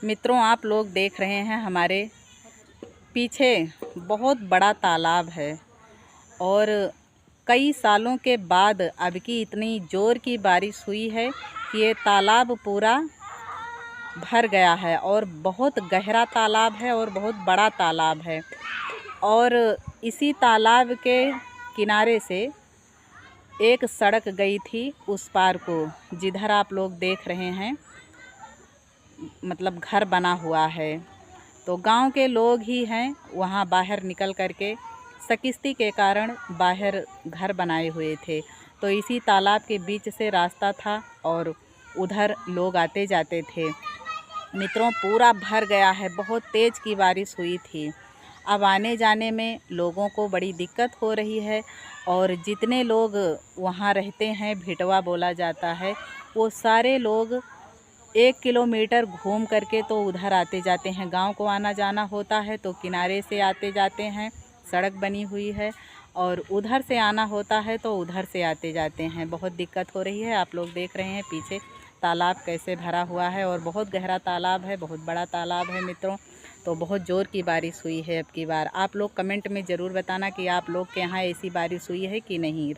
मित्रों, आप लोग देख रहे हैं हमारे पीछे बहुत बड़ा तालाब है और कई सालों के बाद अब की इतनी ज़ोर की बारिश हुई है कि ये तालाब पूरा भर गया है और बहुत गहरा तालाब है और बहुत बड़ा तालाब है। और इसी तालाब के किनारे से एक सड़क गई थी उस पार को, जिधर आप लोग देख रहे हैं मतलब घर बना हुआ है। तो गांव के लोग ही हैं वहां बाहर निकल करके सकिस्ती के कारण बाहर घर बनाए हुए थे। तो इसी तालाब के बीच से रास्ता था और उधर लोग आते जाते थे। मित्रों, पूरा भर गया है, बहुत तेज़ की बारिश हुई थी। अब आने जाने में लोगों को बड़ी दिक्कत हो रही है और जितने लोग वहाँ रहते हैं, भिटवा बोला जाता है, वो सारे लोग 1 किलोमीटर घूम करके तो उधर आते जाते हैं। गांव को आना जाना होता है तो किनारे से आते जाते हैं, सड़क बनी हुई है, और उधर से आना होता है तो उधर से आते जाते हैं। बहुत दिक्कत हो रही है। आप लोग देख रहे हैं पीछे तालाब कैसे भरा हुआ है और बहुत गहरा तालाब है, बहुत बड़ा तालाब है मित्रों। तो बहुत ज़ोर की बारिश हुई है अब की बार। आप लोग कमेंट में ज़रूर बताना कि आप लोग के यहाँ ऐसी बारिश हुई है कि नहीं।